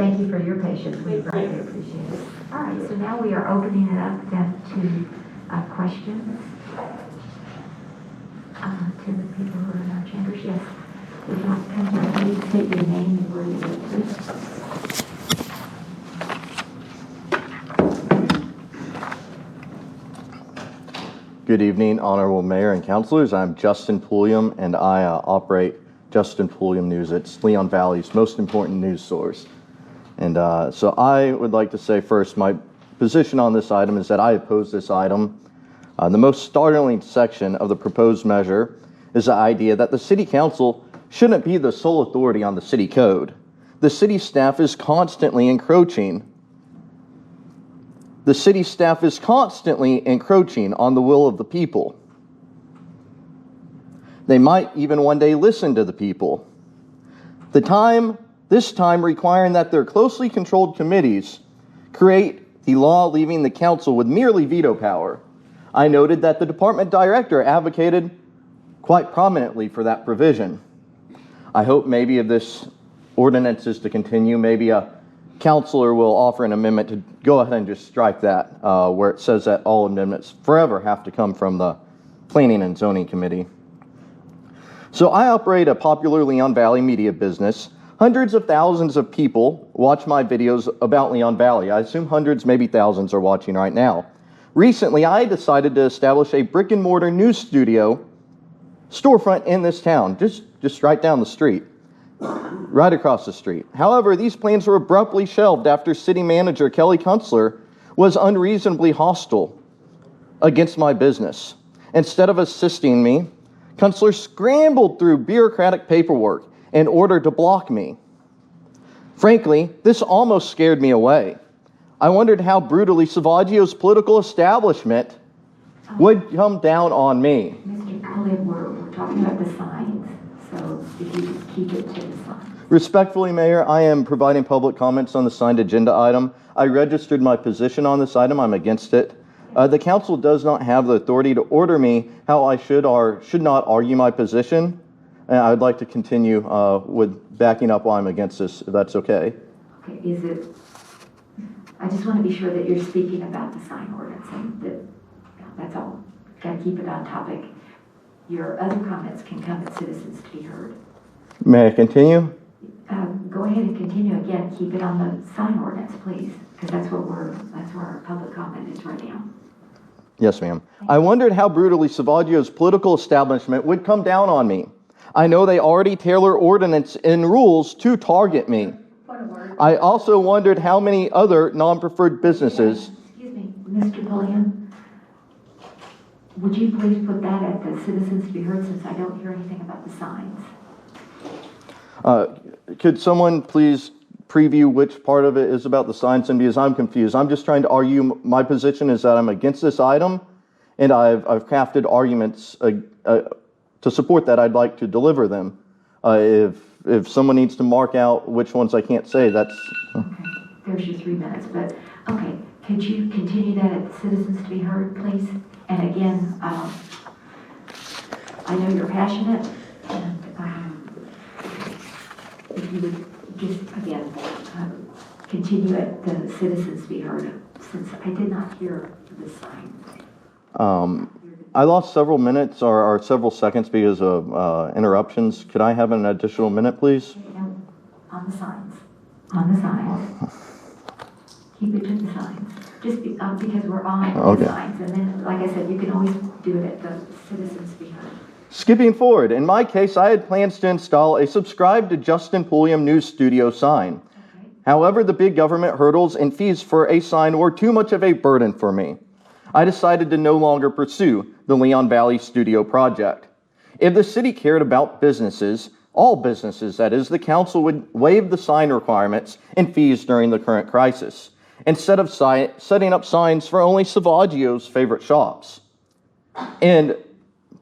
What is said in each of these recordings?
Thank you for your patience. We greatly appreciate it. All right, so now we are opening it up then to questions to the people who are in our chambers. Yes, would you like to come to the podium, state your name and where you live, please? Good evening, Honorable Mayor and Councilors. I'm Justin Pulliam, and I operate Justin Pulliam News. It's Leon Valley's most important news source. And so I would like to say first, my position on this item is that I oppose this item. The most startling section of the proposed measure is the idea that the City Council shouldn't be the sole authority on the city code. The city staff is constantly encroaching. The city staff is constantly encroaching on the will of the people. They might even one day listen to the people. This time requiring that their closely controlled committees create the law leaving the council with merely veto power. I noted that the department director advocated quite prominently for that provision. I hope maybe if this ordinance is to continue, maybe a councilor will offer an amendment to go ahead and just strike that, where it says that all amendments forever have to come from the Planning and Zoning Committee. So I operate a popular Leon Valley media business. Hundreds of thousands of people watch my videos about Leon Valley. I assume hundreds, maybe thousands are watching right now. Recently, I decided to establish a brick and mortar news studio storefront in this town, just right down the street, right across the street. However, these plans were abruptly shelved after City Manager Kelly Kunstler was unreasonably hostile against my business. Instead of assisting me, Kunstler scrambled through bureaucratic paperwork in order to block me. Frankly, this almost scared me away. I wondered how brutally Salvaggio's political establishment would come down on me. Mr. Pulliam, we're talking about the signs, so if you just keep it to the signs. Respectfully, Mayor, I am providing public comments on the signed agenda item. I registered my position on this item. I'm against it. The council does not have the authority to order me how I should or should not argue my position. And I would like to continue with backing up why I'm against this, if that's okay. Okay, is it, I just want to be sure that you're speaking about the sign ordinance, and that's all. Got to keep it on topic. Your other comments can come at citizens to be heard. May I continue? Go ahead and continue again. Keep it on the sign ordinance, please, because that's where our public comment is right now. Yes, ma'am. I wondered how brutally Salvaggio's political establishment would come down on me. I know they already tailor ordinance and rules to target me. I also wondered how many other non-preferred businesses... Excuse me, Mr. Pulliam, would you please put that at the citizens to be heard, since I don't hear anything about the signs? Could someone please preview which part of it is about the signs, and because I'm confused. I'm just trying to argue, my position is that I'm against this item, and I've crafted arguments to support that. I'd like to deliver them. If someone needs to mark out which ones I can't say, that's... Okay, there's your 3 minutes, but okay, could you continue that at citizens to be heard, please? And again, I know you're passionate, and if you would just, again, continue at the citizens to be heard, since I did not hear the sign. I lost several minutes or several seconds because of interruptions. Could I have an additional minute, please? No, on the signs. On the signs. Keep it to the signs. Just because we're on the signs. And then, like I said, you can always do it at the citizens to be heard. Skipping forward, in my case, I had plans to install a subscribe to Justin Pulliam News Studio sign. Okay. However, the big government hurdles and fees for a sign were too much of a burden for me. I decided to no longer pursue the Leon Valley Studio project. If the city cared about businesses, all businesses that is, the council would waive the sign requirements and fees during the current crisis, instead of setting up signs for only Salvaggio's favorite shops. And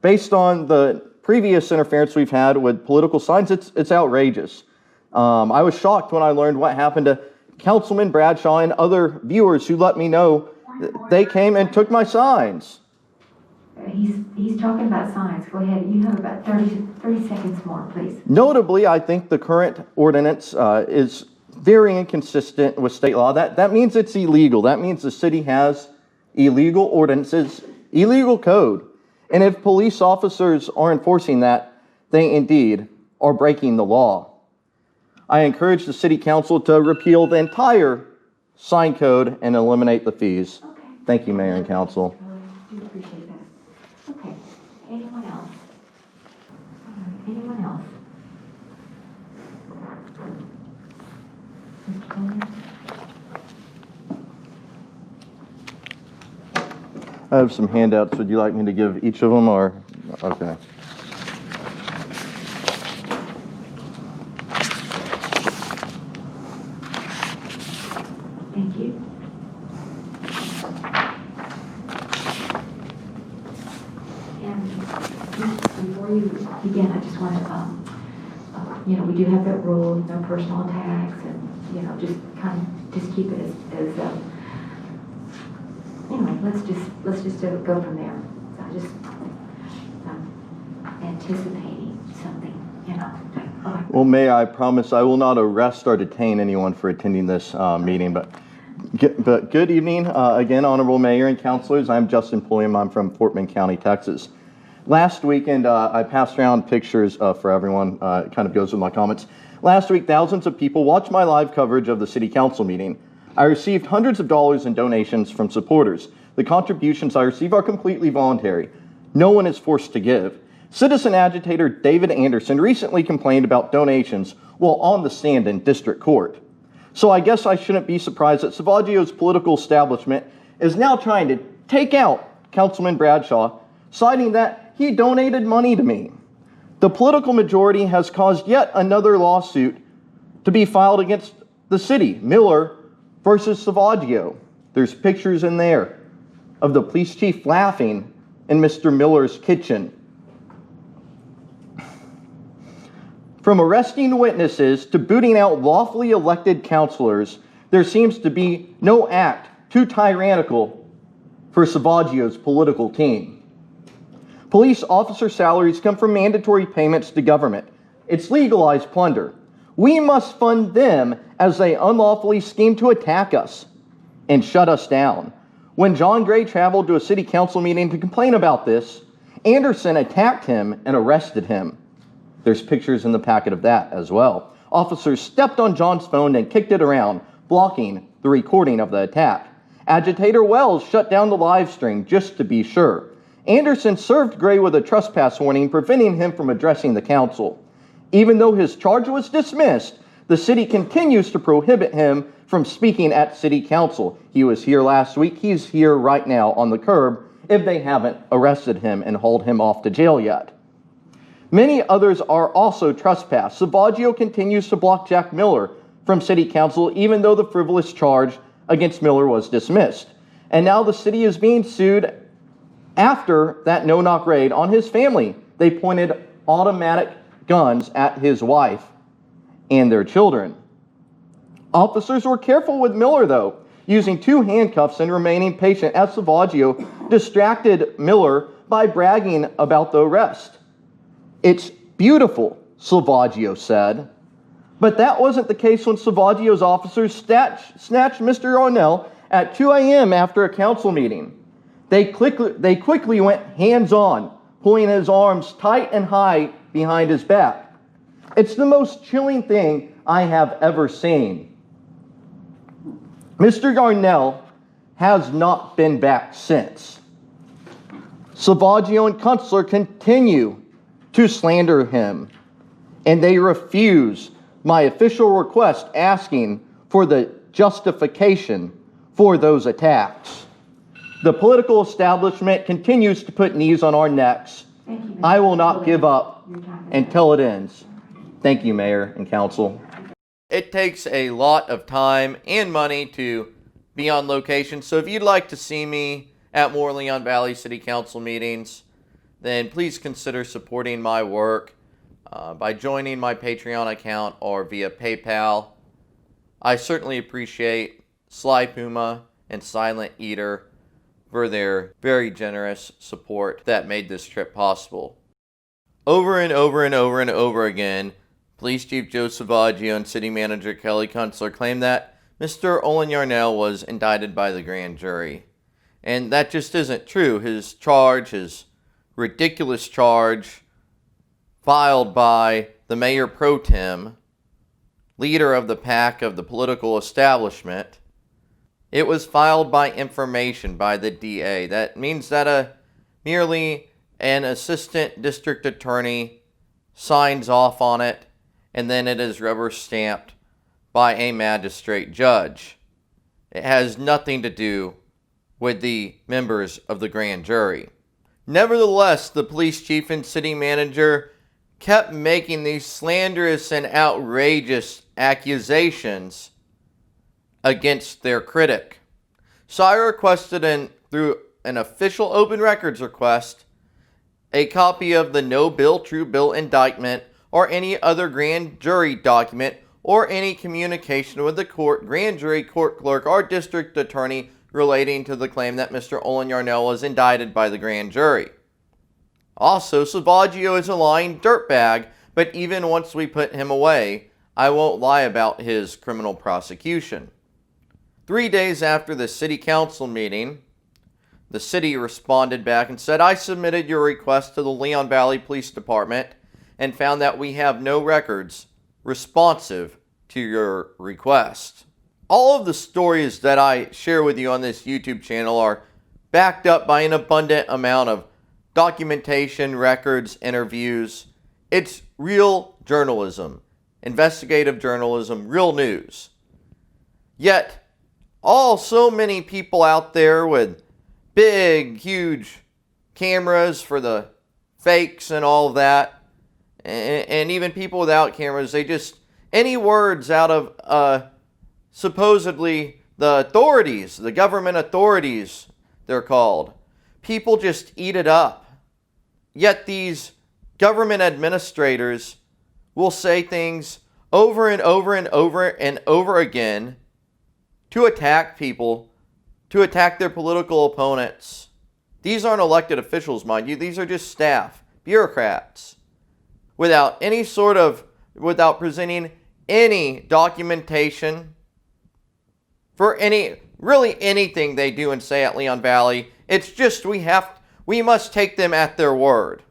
based on the previous interference we've had with political signs, it's outrageous. I was shocked when I learned what happened to Councilman Bradshaw and other viewers who let me know they came and took my signs. He's talking about signs. Go ahead. You have about 30 seconds more, please. Notably, I think the current ordinance is very inconsistent with state law. That means it's illegal. That means the city has illegal ordinances, illegal code. And if police officers are enforcing that, they indeed are breaking the law. I encourage the city council to repeal the entire sign code and eliminate the fees. Okay. Thank you, Mayor and Council. I do appreciate that. Okay. Anyone else? Anyone else? Mr. Pulliam? I have some handouts. Would you like me to give each of them, or? Okay. Thank you. And before you begin, I just want to, we do have that rule, no personal attacks, and, just keep it as anyway, let's just go from there. So I just, anticipating something, Well, Mayor, I promise I will not arrest or detain anyone for attending this meeting, but good evening again, Honorable Mayor and Councilors. I'm Justin Pulliam. I'm from Fort Bend County, Texas. Last weekend, I passed around pictures for everyone. It kind of goes with my comments. Last week, thousands of people watched my live coverage of the City Council meeting. I received hundreds of dollars in donations from supporters. The contributions I receive are completely voluntary. No one is forced to give. Citizen agitator David Anderson recently complained about donations while on the stand in district court. So I guess I shouldn't be surprised that Salvaggio's political establishment is now trying to take out Councilman Bradshaw, citing that he donated money to me. The political majority has caused yet another lawsuit to be filed against the city, Miller versus Salvaggio. There's pictures in there of the police chief laughing in Mr. Miller's kitchen. From arresting witnesses to booting out lawfully elected councilors, there seems to be no act too tyrannical for Salvaggio's political team. Police officer salaries come from mandatory payments to government. It's legalized plunder. We must fund them as they unlawfully scheme to attack us and shut us down. When John Gray traveled to a city council meeting to complain about this, Anderson attacked him and arrested him. There's pictures in the packet of that as well. Officers stepped on John's phone and kicked it around, blocking the recording of the attack. Agitator Wells shut down the live stream just to be sure. Anderson served Gray with a trespass warning, preventing him from addressing the council. Even though his charge was dismissed, the city continues to prohibit him from speaking at city council. He was here last week. He's here right now on the curb if they haven't arrested him and hauled him off to jail yet. Many others are also trespassed. Salvaggio continues to block Jack Miller from city council, even though the frivolous charge against Miller was dismissed. And now the city is being sued after that no-knock raid on his family. They pointed automatic guns at his wife and their children. Officers were careful with Miller, though, using 2 handcuffs and remaining patient as Salvaggio distracted Miller by bragging about the arrest. It's beautiful, Salvaggio said. But that wasn't the case when Salvaggio's officers snatched Mr. Yarnell at 2 a.m. after a council meeting. They quickly went hands-on, pulling his arms tight and high behind his back. It's the most chilling thing I have ever seen. Mr. Yarnell has not been back since. Salvaggio and Kunstler continue to slander him, and they refuse my official request asking for the justification for those attacks. The political establishment continues to put knees on our necks. I will not give up until it ends. Thank you, Mayor and Council. It takes a lot of time and money to be on location, so if you'd like to see me at more Leon Valley City Council meetings, then please consider supporting my work by joining my Patreon account or via PayPal. I certainly appreciate Sly Puma and Silent Eater for their very generous support that made this trip possible. Over and over and over and over again, Police Chief Joe Salvaggio and City Manager Kelly Kunstler claimed that Mr. Olin Yarnell was indicted by the grand jury. And that just isn't true. His ridiculous charge, filed by the Mayor Pro Tem, leader of the pack of the political establishment, it was filed by information by the DA. That means that merely an assistant district attorney signs off on it, and then it is rubber stamped by a magistrate judge. It has nothing to do with the members of the grand jury. Nevertheless, the police chief and city manager kept making these slanderous and outrageous accusations against their critic. So I requested through an official open records request a copy of the no bill, true bill indictment or any other grand jury document or any communication with the court, grand jury, court clerk, or district attorney relating to the claim that Mr. Olin Yarnell was indicted by the grand jury. Also, Salvaggio is a lying dirtbag, but even once we put him away, I won't lie about his criminal prosecution. 3 days after the city council meeting, the city responded back and said, I submitted your request to the Leon Valley Police Department and found that we have no records responsive to your request. All of the stories that I share with you on this YouTube channel are backed up by an abundant amount of documentation, records, interviews. It's real journalism, investigative journalism, real news. Yet, so many people out there with big, huge cameras for the fakes and all of that, and even people without cameras, any words out of supposedly the authorities, the government authorities, they're called. People just eat it up. Yet these government administrators will say things over and over and over and over again to attack people, to attack their political opponents. These aren't elected officials, mind you. These are just staff, bureaucrats, without presenting any documentation for anything they do and say at Leon Valley. It's just we must take them at their word,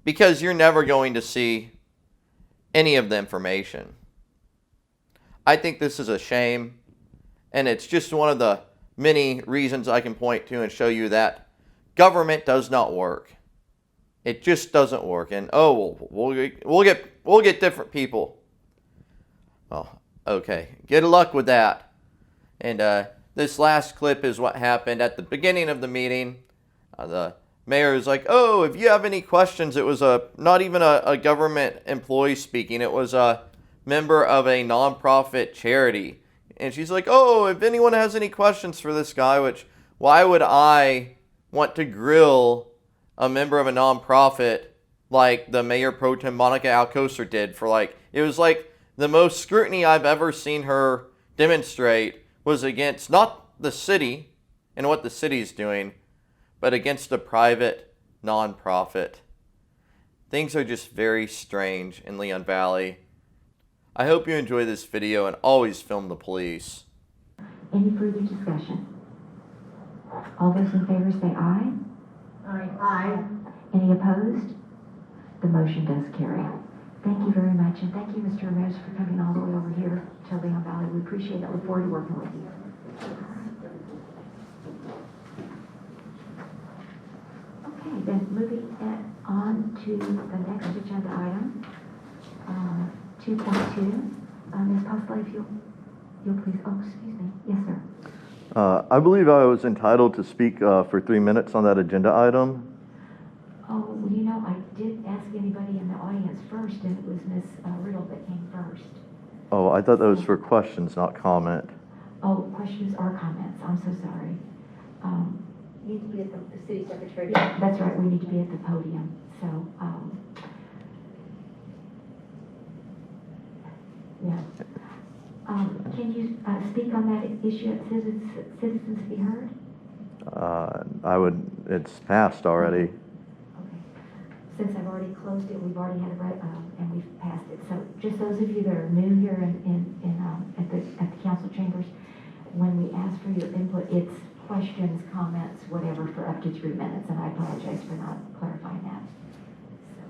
because you're never going to see any of the information. I think this is a shame, and it's just one of the many reasons I can point to and show you that government does not work. It just doesn't work. And we'll get different people. Well, okay. Good luck with that. And this last clip is what happened at the beginning of the meeting. The mayor is like, "Oh, if you have any questions," it was not even a government employee speaking. It was a member of a nonprofit charity. And she's like, "Oh, if anyone has any questions for this guy," which, why would I want to grill a member of a nonprofit like the Mayor Pro Tem Monica Alcocer did it was like the most scrutiny I've ever seen her demonstrate was against not the city and what the city's doing, but against a private nonprofit. Things are just very strange in Leon Valley. I hope you enjoy this video and always film the police. Any further discussion? All those in favor say aye. Aye. Aye. Any opposed? The motion does carry. Thank you very much, and thank you, Mr. Ramirez, for coming all the way over here to Leon Valley. We appreciate it. Look forward to working with you. Okay, then moving on to the next agenda item, 2.2. Ms. Postleigh, if you'll please, excuse me. Yes, sir. I believe I was entitled to speak for 3 minutes on that agenda item. Oh, well, I did ask anybody in the audience first, and it was Ms. Riddle that came first. Oh, I thought that was for questions, not comment. Oh, questions or comments. I'm so sorry. You need to be at the city secretary. Yeah, that's right. We need to be at the podium. So, yeah. Can you speak on that issue at Citizens Be Heard? It's passed already. Okay. Since I've already closed it, we've already had and we've passed it. So just those of you that are new here at the council chambers, when we ask for your input, it's questions, comments, whatever, for up to 3 minutes, and I apologize for not clarifying that.